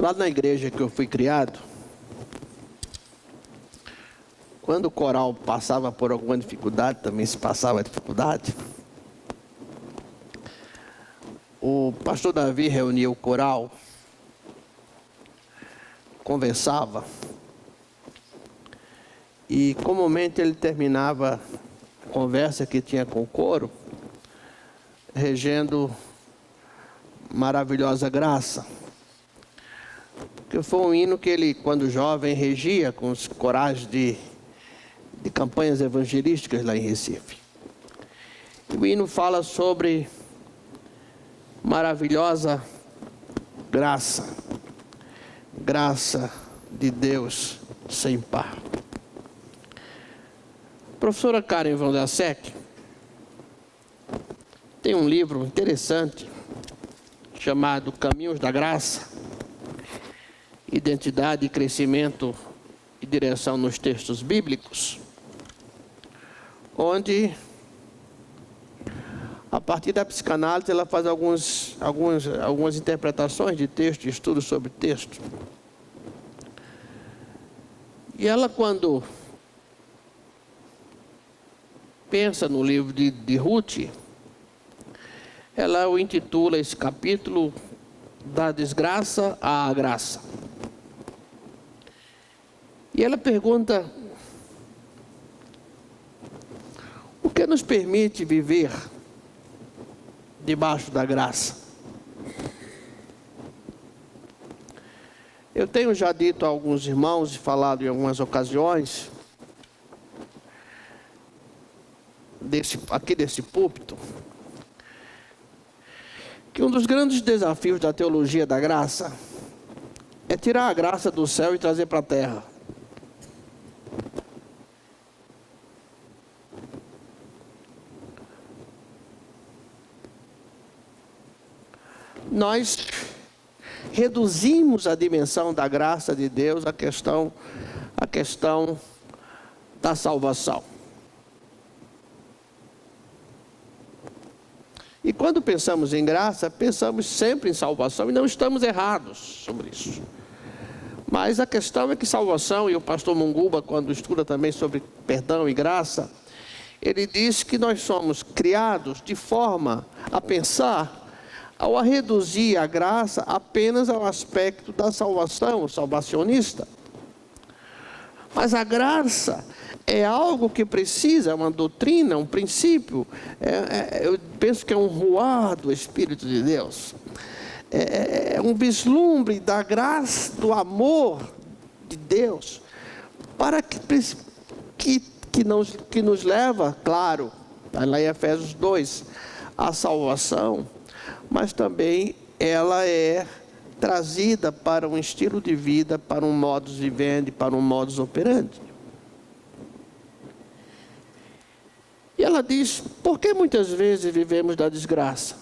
Lá na igreja que eu fui criado, quando o coral passava por alguma dificuldade, também se passava dificuldade, o pastor Davi reunia o coral, conversava, e comumente ele terminava a conversa que tinha com o coro, regendo Maravilhosa Graça, que foi um hino que ele, quando jovem, regia com os corais de campanhas evangelísticas lá em Recife. E o hino fala sobre maravilhosa graça, graça de Deus sem par. A professora Karen Van der Sek tem um livro interessante chamado Caminhos da Graça, Identidade, Crescimento e Direção nos Textos Bíblicos, onde, a partir da psicanálise, ela faz algumas interpretações de texto, de estudos sobre texto. E ela, quando pensa no livro de Ruth, ela o intitula esse capítulo Da Desgraça à Graça. E ela pergunta: o que nos permite viver debaixo da graça? Eu tenho já dito a alguns irmãos e falado em algumas ocasiões, aqui desse púlpito, que um dos grandes desafios da teologia da graça é tirar a graça do céu e trazer para a terra. Nós reduzimos a dimensão da graça de Deus à questão da salvação. E quando pensamos em graça, pensamos sempre em salvação, e não estamos errados sobre isso. Mas a questão é que salvação, e o pastor Munguba, quando estuda também sobre perdão e graça, ele diz que nós somos criados de forma a pensar, ao reduzir a graça apenas ao aspecto da salvação, salvacionista. Mas a graça é algo que precisa, uma doutrina, um princípio, eu penso que é um ruar do Espírito de Deus, é um vislumbre da graça, do amor de Deus, para que nos leva, claro, lá em Efésios 2, à salvação, mas também ela é trazida para um estilo de vida, para um modus vivendi, para um modus operandi. E ela diz: por que muitas vezes vivemos da desgraça?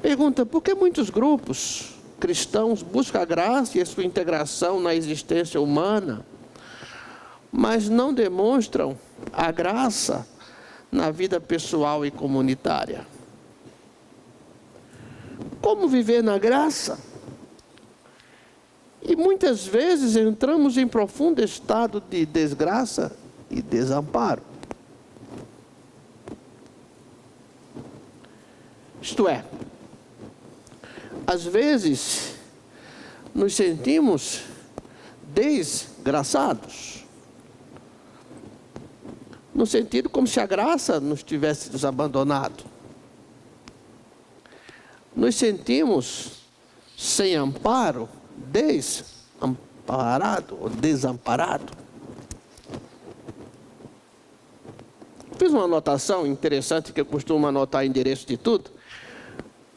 Pergunta: por que muitos grupos cristãos buscam a graça e a sua integração na existência humana, mas não demonstram a graça na vida pessoal e comunitária? Como viver na graça? E muitas vezes entramos em profundo estado de desgraça e desamparo. Isto é, às vezes nos sentimos desgraçados, no sentido como se a graça nos tivesse nos abandonado. Nos sentimos sem amparo, desamparado ou desamparado. Fiz uma anotação interessante que eu costumo anotar endereço de tudo,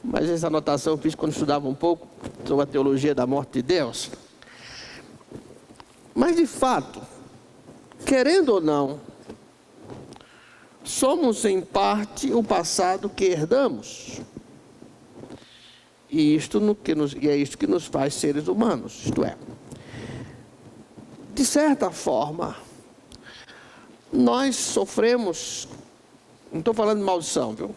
mas essa anotação eu fiz quando estudava um pouco sobre a teologia da morte de Deus. Mas de fato, querendo ou não, somos em parte o passado que herdamos. E é isto que nos faz seres humanos, isto é, de certa forma, nós sofremos, não estou falando de maldição, viu?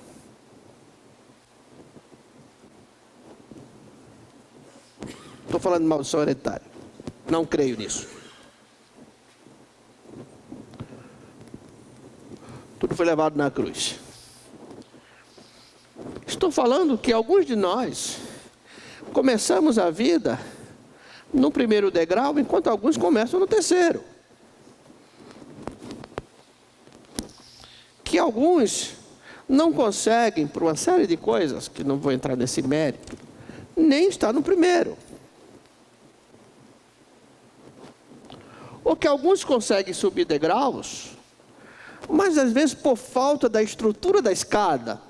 falando de maldição hereditária. Não creio nisso. Tudo foi levado na cruz. Estou falando que alguns de nós começamos a vida no primeiro degrau, enquanto alguns começam no terceiro. Que alguns não conseguem, por uma série de coisas, que não vou entrar nesse mérito, nem estar no primeiro. Ou que alguns conseguem subir degraus, mas às vezes por falta da estrutura da escada.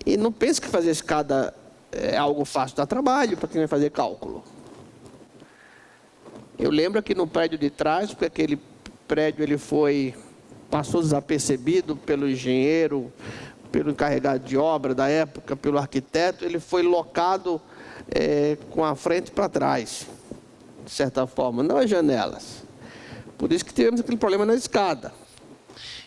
E não pense que fazer escada é algo fácil, dá trabalho para quem vai fazer cálculo. Eu lembro aqui no prédio de trás, porque aquele prédio passou desapercebido pelo engenheiro, pelo encarregado de obra da época, pelo arquiteto, ele foi locado com a frente para trás, de certa forma, não as janelas. Por isso que tivemos aquele problema na escada.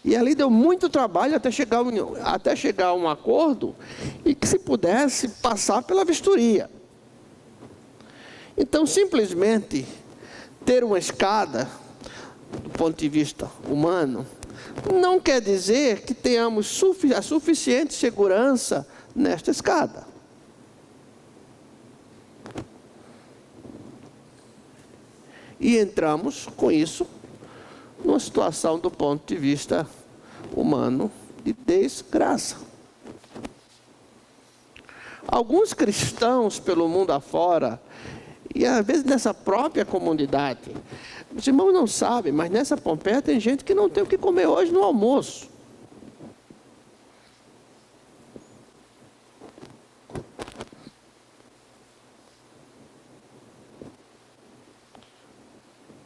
E ali deu muito trabalho até chegar a um acordo e que se pudesse passar pela vistoria. Então, simplesmente, ter uma escada, do ponto de vista humano, não quer dizer que tenhamos a suficiente segurança nesta escada. E entramos com isso numa situação do ponto de vista humano de desgraça. Alguns cristãos pelo mundo afora, e às vezes nessa própria comunidade, os irmãos não sabem, mas nessa Pompeia tem gente que não tem o que comer hoje no almoço.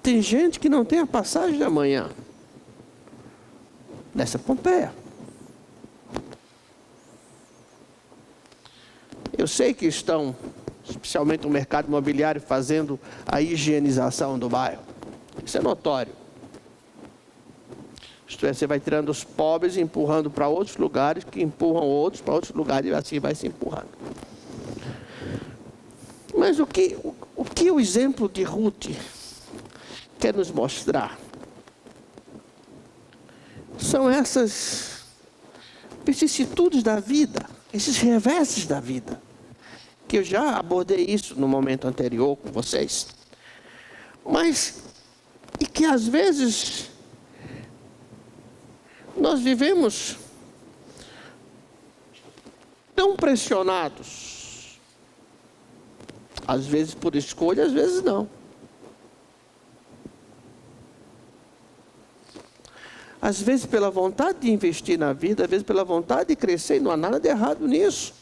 Tem gente que não tem a passagem de amanhã. Nessa Pompeia. Eu sei que estão, especialmente no mercado imobiliário, fazendo a higienização do bairro. Isso é notório. Isto é, você vai tirando os pobres e empurrando para outros lugares, que empurram outros para outros lugares, e assim vai se empurrando. Mas o que o exemplo de Ruth quer nos mostrar são essas vicissitudes da vida, esses reveses da vida, que eu já abordei isso no momento anterior com vocês, mas e que às vezes nós vivemos tão pressionados, às vezes por escolha, às vezes não. Às vezes pela vontade de investir na vida, às vezes pela vontade de crescer, e não há nada de errado nisso.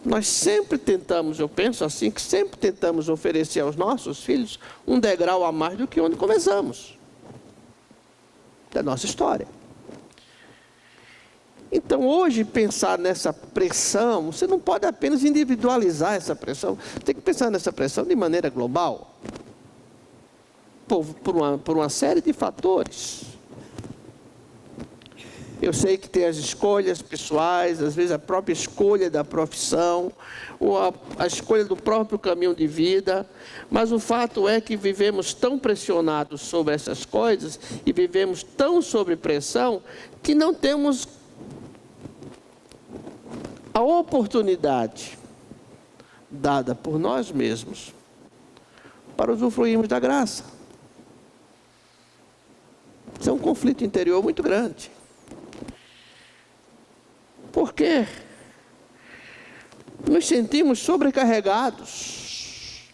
Nós sempre tentamos, eu penso assim, que sempre tentamos oferecer aos nossos filhos um degrau a mais do que onde começamos. Da nossa história. Então hoje pensar nessa pressão, você não pode apenas individualizar essa pressão, tem que pensar nessa pressão de maneira global. Por uma série de fatores. Eu sei que tem as escolhas pessoais, às vezes a própria escolha da profissão, ou a escolha do próprio caminho de vida, mas o fato é que vivemos tão pressionados sobre essas coisas, e vivemos tão sob pressão, que não temos a oportunidade dada por nós mesmos para usufruirmos da graça. Isso é um conflito interior muito grande. Por quê? Nos sentimos sobrecarregados.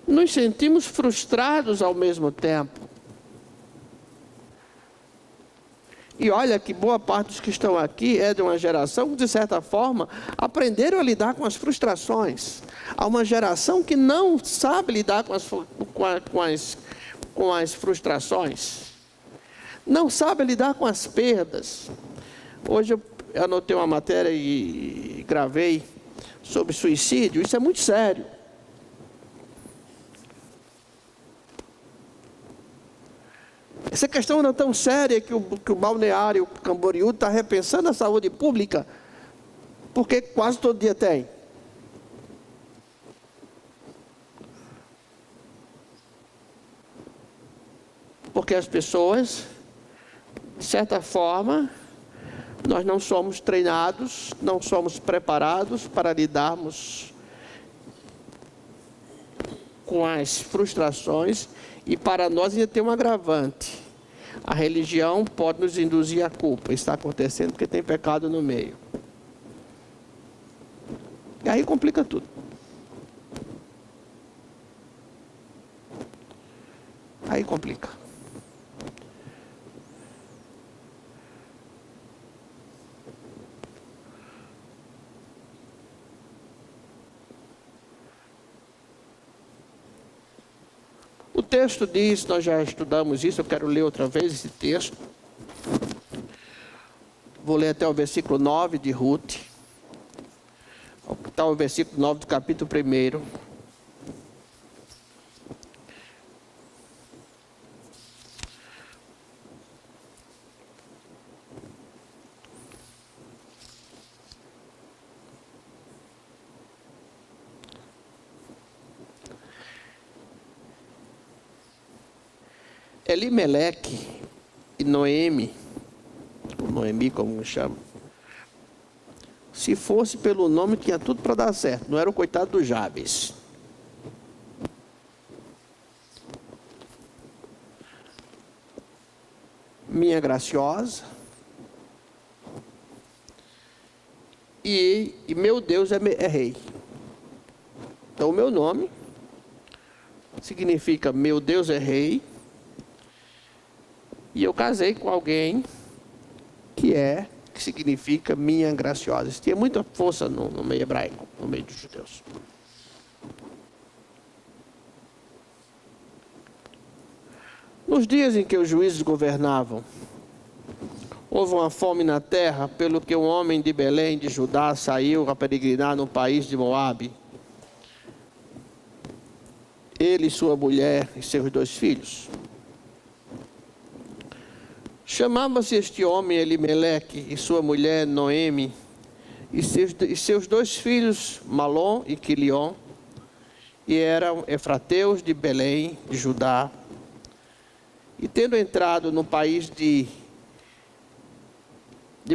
Nos sentimos frustrados ao mesmo tempo. E olha que boa parte dos que estão aqui é de uma geração que, de certa forma, aprenderam a lidar com as frustrações. Há uma geração que não sabe lidar com as frustrações. Não sabe lidar com as perdas. Hoje eu anotei uma matéria e gravei sobre suicídio. Isso é muito sério. Essa questão não é tão séria que o Balneário Camboriú está repensando a saúde pública Porque quase todo dia tem. Porque as pessoas, de certa forma, nós não somos treinados, não somos preparados para lidarmos com as frustrações, e para nós ainda tem um agravante. A religião pode nos induzir à culpa. Isso está acontecendo porque tem pecado no meio. E aí complica tudo. Aí complica. O texto diz, nós já estudamos isso, eu quero ler outra vez esse texto. Vou ler até o versículo 9 de Ruth. Está o versículo 9 do capítulo 1. Elimeleque e Noemi, ou Noemi como chama, se fosse pelo nome tinha tudo para dar certo, não era o coitado do Jabes. Minha graciosa, e meu Deus é rei. Então o meu nome significa meu Deus é rei. E eu casei com alguém que significa minha graciosa. Isso tinha muita força no meio hebraico, no meio dos judeus. Nos dias em que os juízes governavam, houve uma fome na terra, pelo que um homem de Belém de Judá saiu a peregrinar no país de Moabe. Ele, sua mulher e seus 2 filhos. Chamava-se este homem Elimeleque e sua mulher Noemi, e seus 2 filhos Malom e Quilion, e eram efrateus de Belém, de Judá. E tendo entrado no país de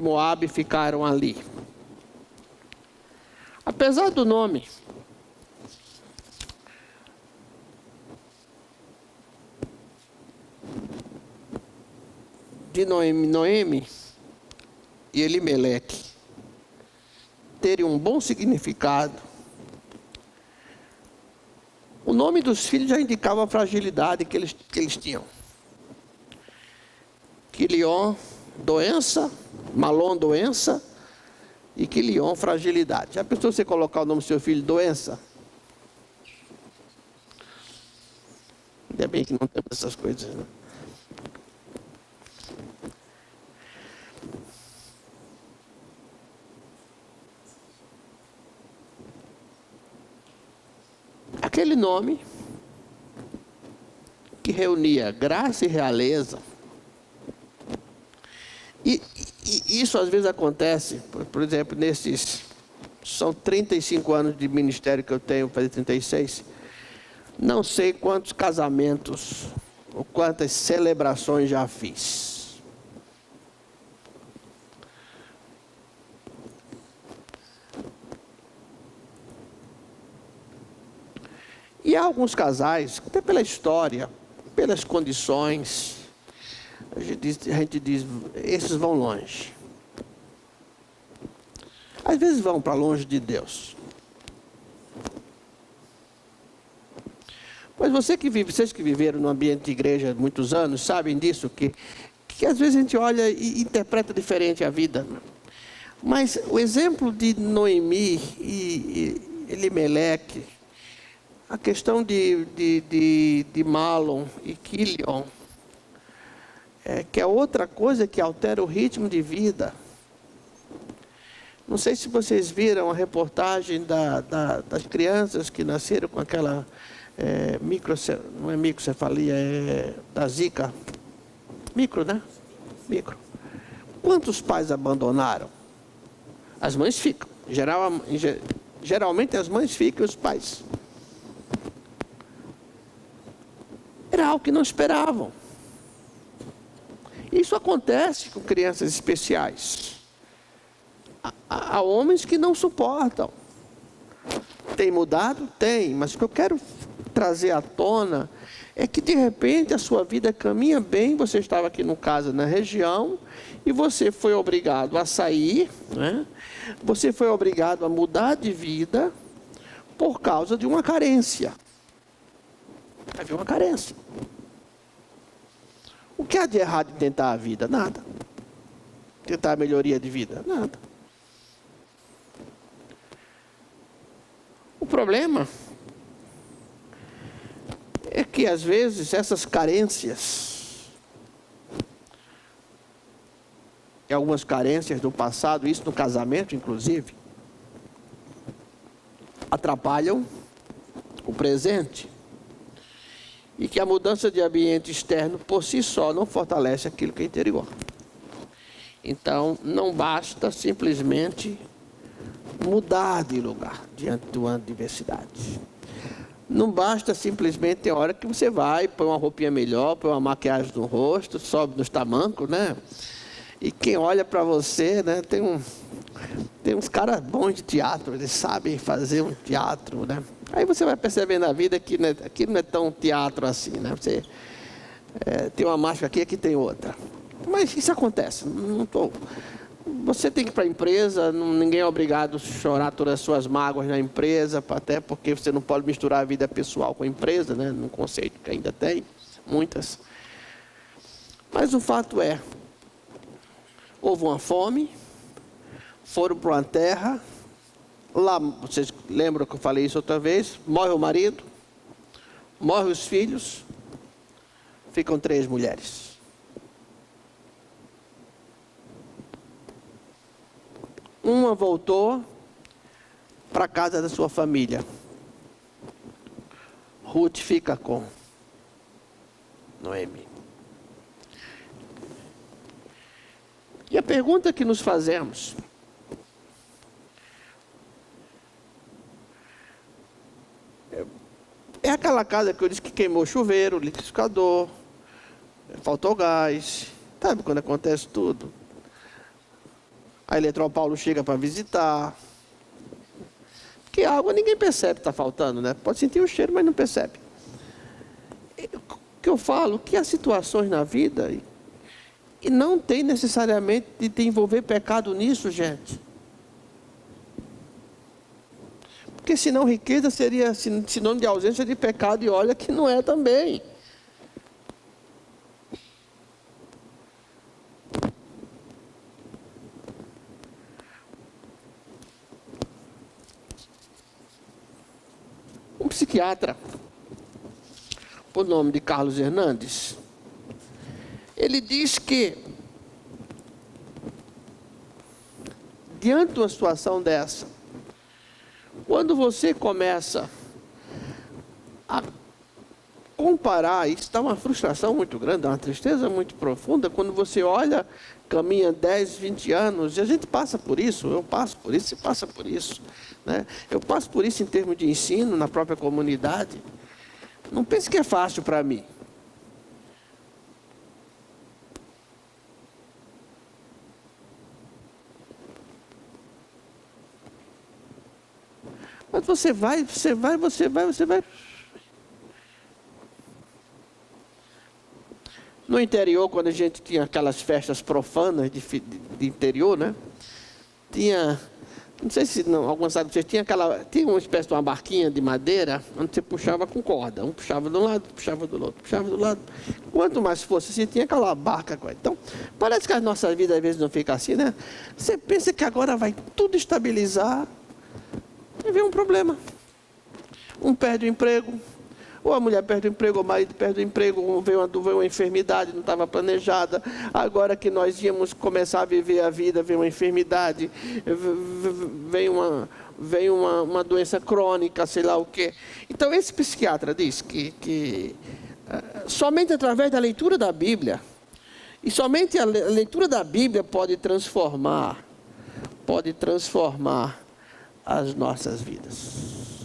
Moabe, ficaram ali. Apesar do nome de Noemi e Elimeleque terem um bom significado, o nome dos filhos já indicava a fragilidade que eles tinham. Quilion, doença, Malom, doença, e Quilion, fragilidade. Já pensou você colocar o nome do seu filho doença? Ainda bem que não temos essas coisas, né? Aquele nome que reunia graça e realeza. E isso às vezes acontece, por exemplo, são 35 anos de ministério que eu tenho, fazer 36. Não sei quantos casamentos ou quantas celebrações já fiz. E há alguns casais, até pela história, pelas condições, a gente diz, esses vão longe. Às vezes vão para longe de Deus. Mas vocês que viveram no ambiente de igreja há muitos anos, sabem disso, que às vezes a gente olha e interpreta diferente a vida. Mas o exemplo de Noemi e Elimeleque, a questão de Malom e Quilion, que é outra coisa que altera o ritmo de vida. Não sei se vocês viram a reportagem das crianças que nasceram com aquela não é microcefalia, é da Zika. Micro, né? Micro. Quantos pais abandonaram? As mães ficam. Geralmente as mães ficam e os pais. Era algo que não esperavam. Isso acontece com crianças especiais. Há homens que não suportam. Tem mudado? Tem, mas o que eu quero trazer à tona é que de repente a sua vida caminha bem, você estava aqui no caso na região, e você foi obrigado a sair, né? Você foi obrigado a mudar de vida por causa de uma carência. Havia uma carência. O que há de errado em tentar a vida? Nada. Tentar a melhoria de vida? Nada. O problema é que às vezes essas carências, e algumas carências do passado, isso no casamento inclusive, atrapalham o presente. E que a mudança de ambiente externo por si só não fortalece aquilo que é interior. Então não basta simplesmente mudar de lugar diante de uma adversidade. Não basta simplesmente ter hora que você vai, põe uma roupinha melhor, põe uma maquiagem no rosto, sobe nos tamancos, né? E quem olha para você, né? Tem uns caras bons de teatro, eles sabem fazer um teatro, né? Aí você vai percebendo na vida que aqui não é tão teatro assim, né? Você tem uma máscara aqui, aqui tem outra. Mas isso acontece. Você tem que ir para a empresa, ninguém é obrigado a chorar todas as suas mágoas na empresa, até porque você não pode misturar a vida pessoal com a empresa, né? Num conceito que ainda tem, muitas. Mas o fato é, houve uma fome, foram para uma terra, lá, vocês lembram que eu falei isso outra vez, morre o marido, morre os filhos, ficam 3 mulheres. Uma voltou para a casa da sua família. Ruth fica com Noemi. E a pergunta que nos fazemos é aquela casa que eu disse que queimou o chuveiro, o liquidificador, faltou gás. Sabe quando acontece tudo? A Eletropaulo chega para visitar. Porque a água ninguém percebe que está faltando, né? Pode sentir o cheiro, mas não percebe. O que eu falo, que há situações na vida, e não tem necessariamente de envolver pecado nisso, gente. Porque senão riqueza seria sinônimo de ausência de pecado, e olha que não é também. Um psiquiatra, por nome de Carlos Hernandes, ele diz que, diante de uma situação dessa, quando você começa a comparar, isso dá uma frustração muito grande, dá uma tristeza muito profunda, quando você olha, caminha 10, 20 anos, e a gente passa por isso, eu passo por isso, você passa por isso, né? Eu passo por isso em termos de ensino, na própria comunidade. Não pense que é fácil para mim. Mas você vai. No interior, quando a gente tinha aquelas festas profanas de interior, né? Tinha, não sei se alguns sabem, tinha uma espécie de uma barquinha de madeira, onde você puxava com corda. Um puxava de um lado, puxava do outro, puxava do lado. Quanto mais fosse, você tinha aquela barca. Então, parece que a nossa vida às vezes não fica assim, né? Você pensa que agora vai tudo estabilizar, e vem um problema. Um perde o emprego, ou a mulher perde o emprego, ou o marido perde o emprego, ou veio uma enfermidade, não estava planejada. Agora que nós íamos começar a viver a vida, veio uma enfermidade, veio uma doença crônica, sei lá o quê. Então esse psiquiatra diz que somente através da leitura da Bíblia, e somente a leitura da Bíblia pode transformar as nossas vidas.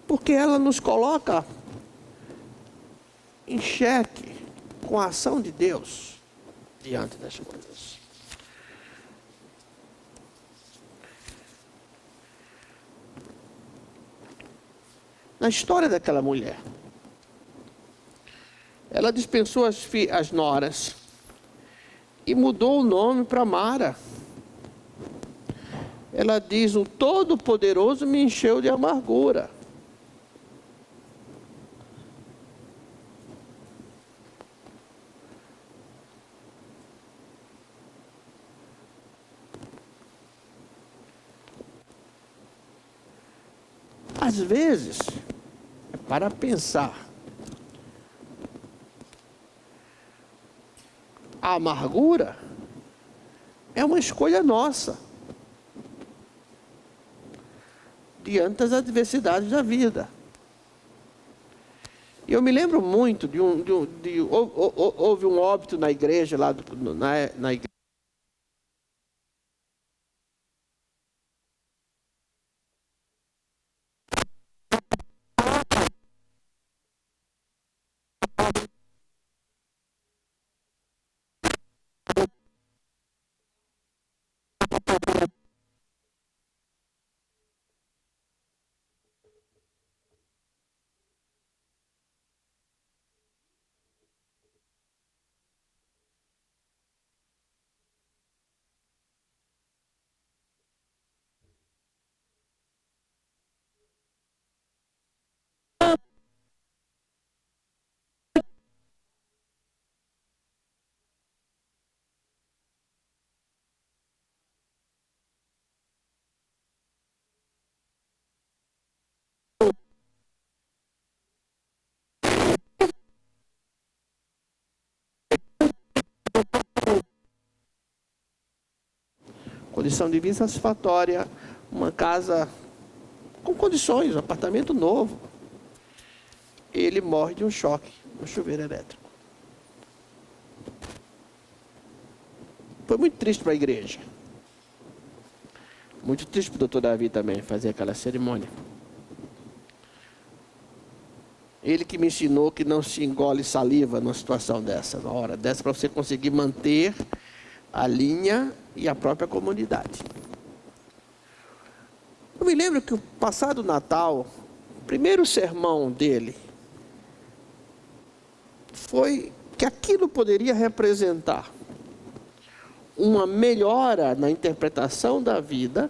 Porque ela nos coloca em xeque com a ação de Deus diante das coisas. Na história daquela mulher, ela dispensou as noras e mudou o nome para Mara. Ela diz: o Todo-Poderoso me encheu de amargura. Às vezes, é para pensar. A amargura é uma escolha nossa diante das adversidades da vida. E eu me lembro muito houve um óbito na igreja, na igreja. Condição de vida satisfatória, uma casa com condições, um apartamento novo. Ele morre de um choque no chuveiro elétrico. Foi muito triste para a igreja. Muito triste para o doutor Davi também fazer aquela cerimônia. Ele que me ensinou que não se engole saliva numa situação dessa, na hora dessa, para você conseguir manter a linha e a própria comunidade. Eu me lembro que o passado Natal, o primeiro sermão dele foi que aquilo poderia representar uma melhora na interpretação da vida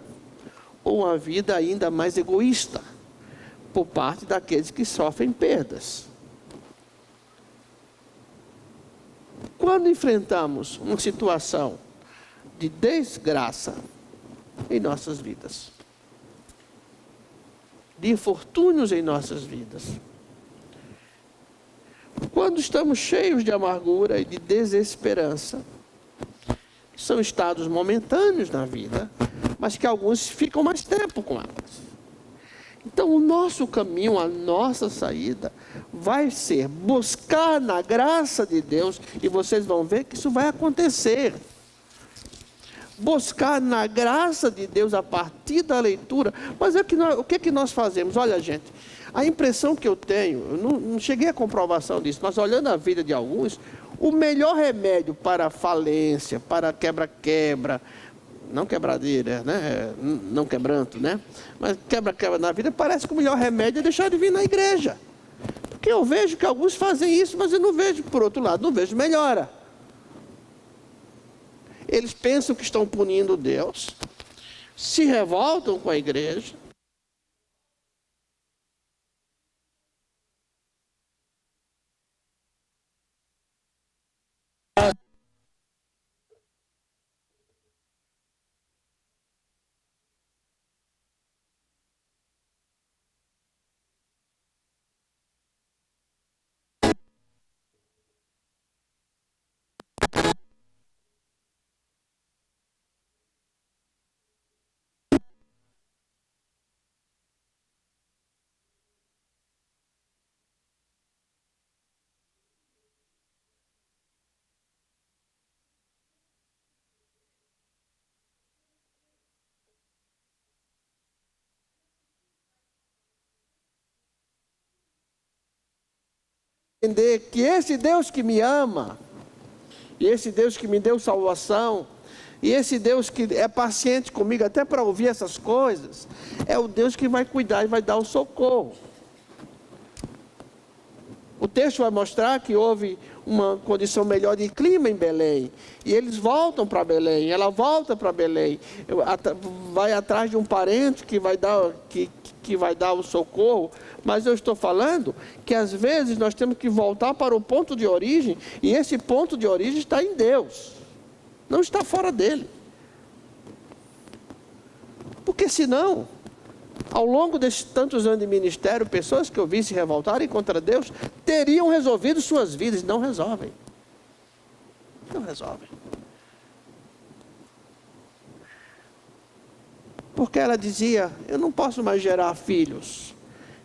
ou uma vida ainda mais egoísta por parte daqueles que sofrem perdas. Quando enfrentamos uma situação de desgraça em nossas vidas, de infortúnios em nossas vidas, quando estamos cheios de amargura e de desesperança, são estados momentâneos na vida, mas que alguns ficam mais tempo com elas. Então, o nosso caminho, a nossa saída, vai ser buscar na graça de Deus, e vocês vão ver que isso vai acontecer. Buscar na graça de Deus a partir da leitura. Mas o que é que nós fazemos? Olha, gente, a impressão que eu tenho, eu não cheguei à comprovação disso, mas olhando a vida de alguns, o melhor remédio para a falência, para quebra-quebra, não quebradeira, né? Não quebranto, né? Mas quebra-quebra na vida, parece que o melhor remédio é deixar de vir na igreja. Porque eu vejo que alguns fazem isso, mas eu não vejo, por outro lado, não vejo melhora. Eles pensam que estão punindo Deus, se revoltam com a igreja. Entender que esse Deus que me ama, e esse Deus que me deu salvação, e esse Deus que é paciente comigo até para ouvir essas coisas, é o Deus que vai cuidar e vai dar o socorro. O texto vai mostrar que houve uma condição melhor de clima em Belém. E eles voltam para Belém, ela volta para Belém, vai atrás de um parente que vai dar o socorro. Mas eu estou falando que às vezes nós temos que voltar para o ponto de origem, e esse ponto de origem está em Deus, não está fora dele. Porque senão, ao longo desses tantos anos de ministério, pessoas que eu vi se revoltarem contra Deus, teriam resolvido suas vidas, não resolvem. Não resolvem. Porque ela dizia, eu não posso mais gerar filhos,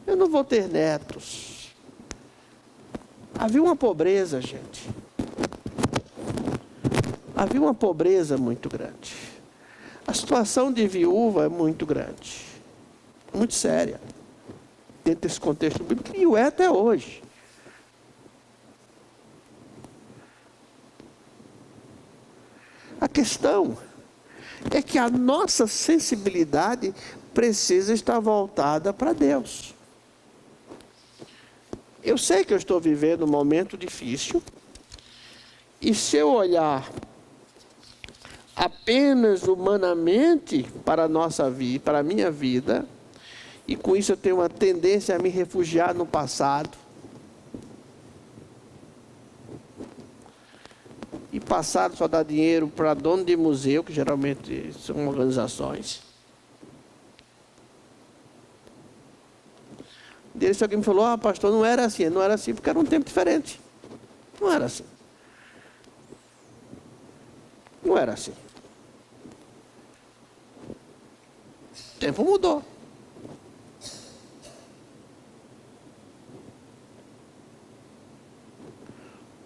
eu não vou ter netos. Havia uma pobreza, gente. Havia uma pobreza muito grande. A situação de viúva é muito grande. Muito séria, dentro desse contexto bíblico, e o é até hoje. A questão é que a nossa sensibilidade precisa estar voltada para Deus. Eu sei que eu estou vivendo um momento difícil, e se eu olhar apenas humanamente para a nossa vida, para a minha vida, e com isso eu tenho uma tendência a me refugiar no passado. E passado só dá dinheiro para dono de museu, que geralmente são organizações. Desse alguém me falou, pastor, não era assim. Não era assim porque era um tempo diferente. Não era assim. Não era assim. O tempo mudou.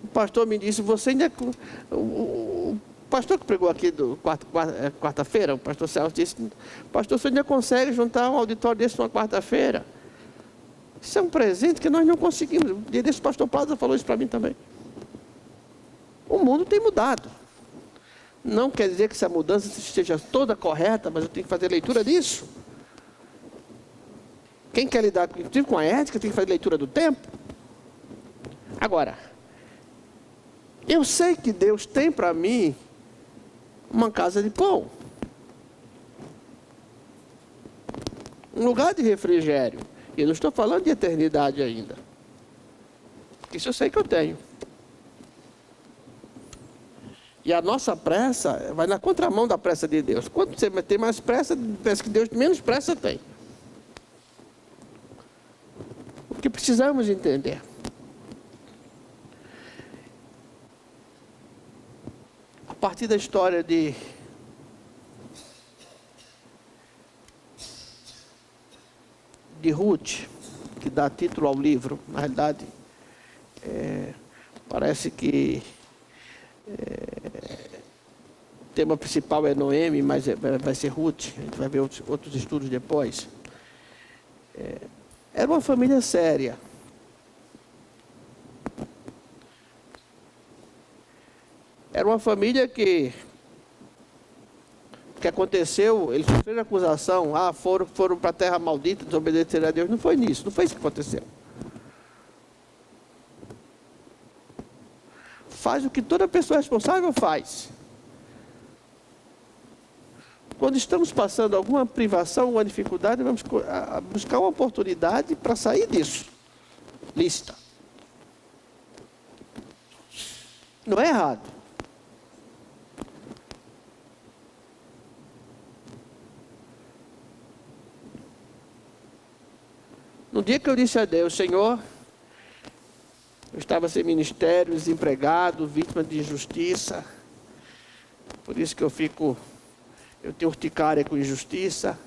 O pastor me disse, você ainda... O pastor que pregou aqui quarta-feira, o pastor Celso disse, pastor, você ainda consegue juntar um auditório desse numa quarta-feira? Isso é um presente que nós não conseguimos. O dia desse pastor Plaza falou isso para mim também. O mundo tem mudado. Não quer dizer que essa mudança esteja toda correta, mas eu tenho que fazer leitura disso. Quem quer lidar com a ética tem que fazer leitura do tempo. Agora, eu sei que Deus tem para mim uma casa de pão, um lugar de refrigério. E eu não estou falando de eternidade ainda. Isso eu sei que eu tenho. E a nossa pressa vai na contramão da pressa de Deus. Quando você tem mais pressa, parece que Deus menos pressa tem. O que precisamos entender? A partir da história de Ruth, que dá título ao livro, na realidade, parece que o tema principal é Noemi, mas vai ser Ruth, a gente vai ver outros estudos depois. Era uma família séria. Era uma família que aconteceu, eles sofreram acusação, foram para a terra maldita, desobedeceram a Deus. Não foi nisso, não foi isso que aconteceu. Faz o que toda pessoa responsável faz. Quando estamos passando alguma privação, alguma dificuldade, vamos buscar uma oportunidade para sair disso. Lícita. Não é errado. No dia que eu disse a Deus, Senhor, eu estava sem ministério, desempregado, vítima de injustiça. Por isso que eu tenho urticária com injustiça.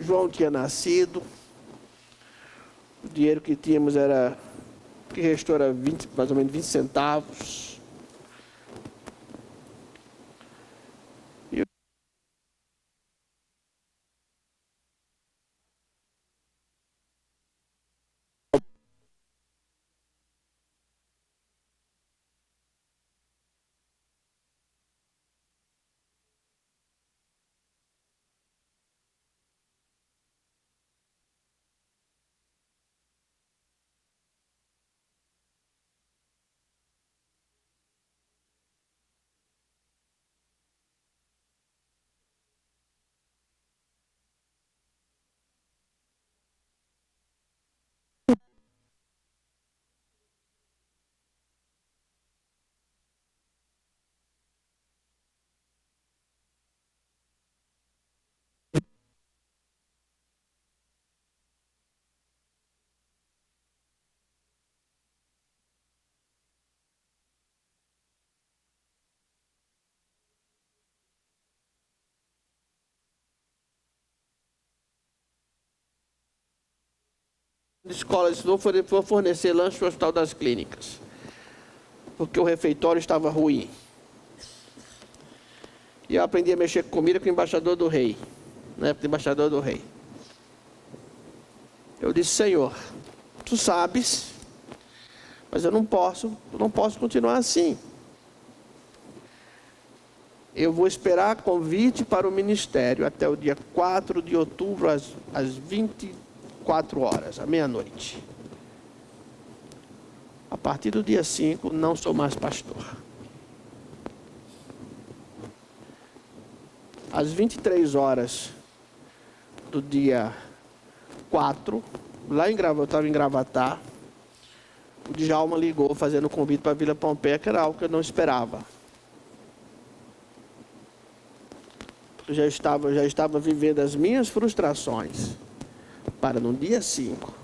João tinha nascido. O dinheiro que tínhamos que restou era mais ou menos 20 centavos. escola, vou fornecer lanche no Hospital das Clínicas, porque o refeitório estava ruim. E eu aprendi a mexer com comida com o embaixador do rei, na época do embaixador do rei. Eu disse: Senhor, tu sabes, mas eu não posso continuar assim. Eu vou esperar convite para o ministério até o dia 4 de outubro, às 24 horas, à meia-noite. A partir do dia 5, não sou mais pastor. Às 23 horas do dia 4, eu estava em Gravatá, o Djalma ligou fazendo convite para a Vila Pompeia, que era algo que eu não esperava. Eu já estava vivendo as minhas frustrações para no dia 5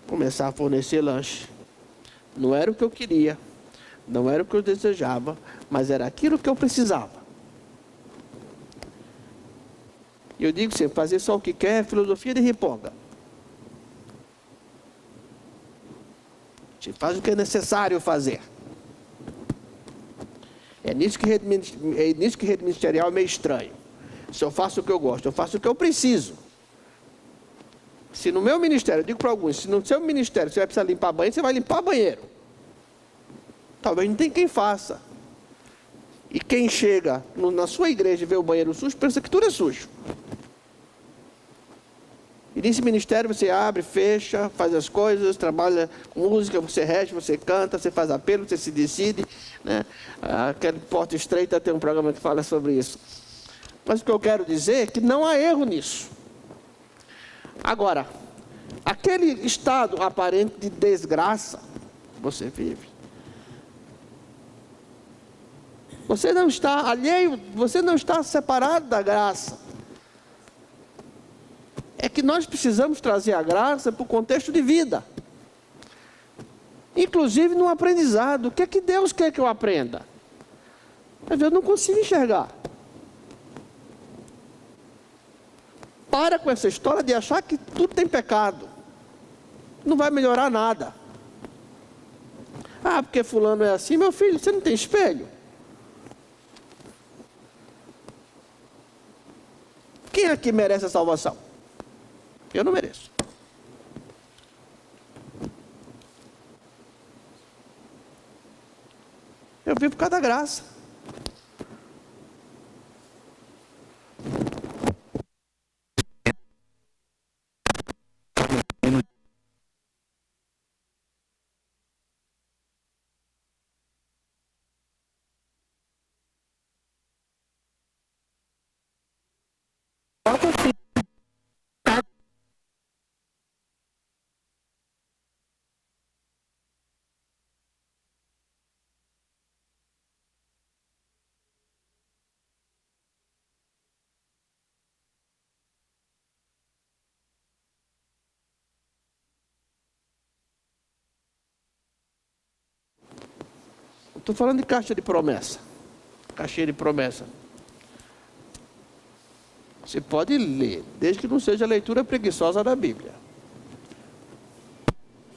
começar a fornecer lanche. Não era o que eu queria, não era o que eu desejava, mas era aquilo que eu precisava. E eu digo sempre, fazer só o que quer é filosofia de riponga. A gente faz o que é necessário fazer. É nisso que rede ministerial é meio estranho. Se eu faço o que eu gosto, eu faço o que eu preciso. Se no meu ministério, eu digo para alguns, se no seu ministério você vai precisar limpar banheiro, você vai limpar banheiro. Talvez não tenha quem faça. E quem chega na sua igreja e vê o banheiro sujo, pensa que tudo é sujo. E nesse ministério você abre, fecha, faz as coisas, trabalha com música, você rege, você canta, você faz apelo, você se decide, né? Aquele Porta Estreita tem um programa que fala sobre isso. Mas o que eu quero dizer é que não há erro nisso. Agora, aquele estado aparente de desgraça que você vive, você não está alheio, você não está separado da graça. É que nós precisamos trazer a graça para o contexto de vida. Inclusive no aprendizado. O que é que Deus quer que eu aprenda? Eu não consigo enxergar. Para com essa história de achar que tudo tem pecado. Não vai melhorar nada. Ah, porque fulano é assim. Meu filho, você não tem espelho? Quem aqui merece a salvação? Eu não mereço. Eu vivo por causa da graça. Estou falando de caixa de promessa. Caixinha de promessa. Você pode ler, desde que não seja leitura preguiçosa da Bíblia.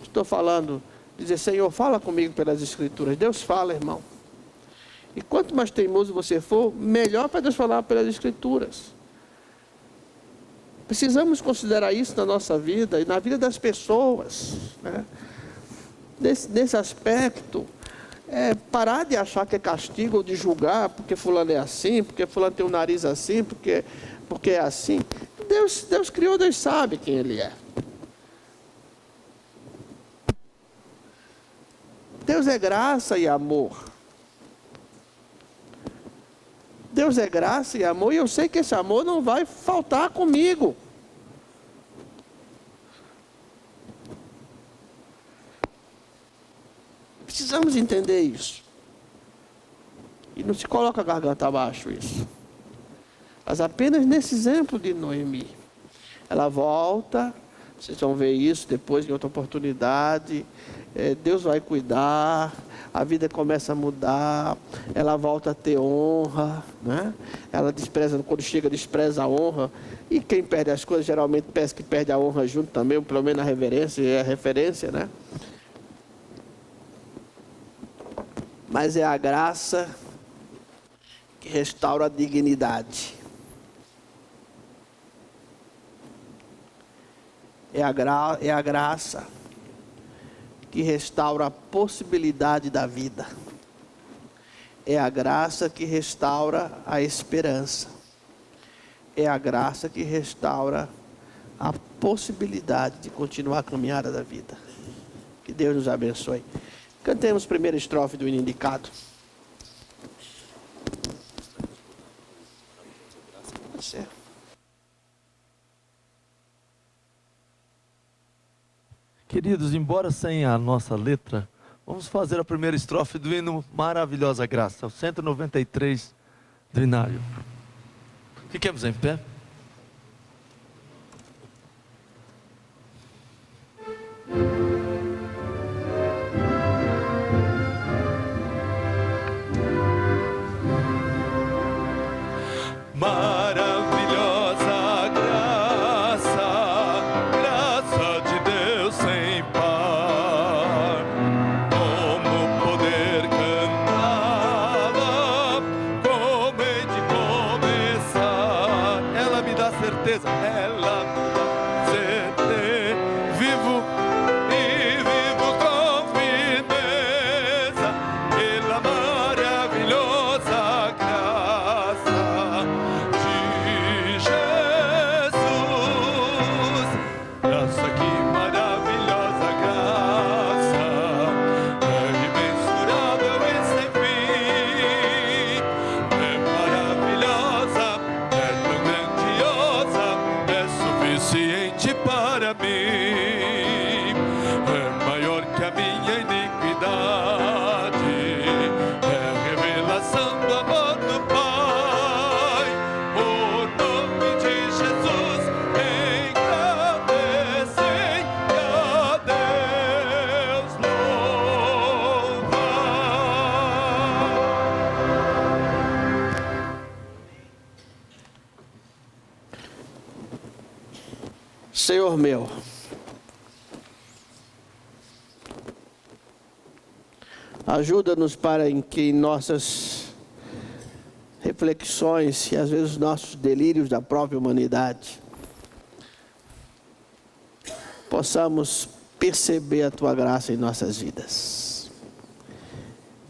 Estou falando, dizer, Senhor, fala comigo pelas Escrituras. Deus fala, irmão. E quanto mais teimoso você for, melhor para Deus falar pelas Escrituras. Precisamos considerar isso na nossa vida e na vida das pessoas, né? Nesse aspecto, parar de achar que é castigo ou de julgar porque fulano é assim, porque fulano tem um nariz assim, porque é assim. Deus criou, Deus sabe quem Ele é. Deus é graça e amor. Deus é graça e amor, e eu sei que esse amor não vai faltar comigo. Precisamos entender isso. E não se coloca a garganta abaixo isso. Mas apenas nesse exemplo de Noemi. Ela volta, vocês vão ver isso depois em outra oportunidade. Deus vai cuidar, a vida começa a mudar, ela volta a ter honra, né? Ela despreza, quando chega, despreza a honra, e quem perde as coisas geralmente parece que perde a honra junto também, pelo menos a reverência e a referência, né? Mas é a graça que restaura a dignidade. É a graça que restaura a possibilidade da vida. É a graça que restaura a esperança. É a graça que restaura a possibilidade de continuar a caminhada da vida. Que Deus nos abençoe. Cantemos a primeira estrofe do hino indicado. Pode ser. Queridos, embora sem a nossa letra, vamos fazer a primeira estrofe do hino Maravilhosa Graça, o 193 do Inário. Fiquemos em pé. Maravilhosa graça, graça de Deus sem par, como poder cantá-la, como hei de começar? Ela me dá certeza, ela me dá certeza, vivo com firmeza, pela maravilhosa graça de Jesus. Graça, que maravilhosa graça, é imensurável e sem fim, é maravilhosa, é tão grandiosa, é suficiente para mim, é maior que a minha iniquidade, é a revelação do amor do Pai. O nome de Jesus engrandecem e a Deus louvar. Senhor meu, ajuda-nos para que em nossas reflexões e às vezes nossos delírios da própria humanidade possamos perceber a Tua graça em nossas vidas.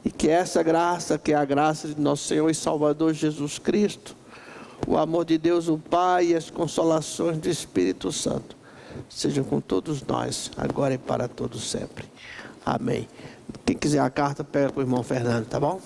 E que essa graça, que é a graça de nosso Senhor e Salvador Jesus Cristo, o amor de Deus o Pai e as consolações do Espírito Santo sejam com todos nós, agora e para todos sempre. Amém. Quem quiser a carta, pega com o irmão Fernando, tá bom?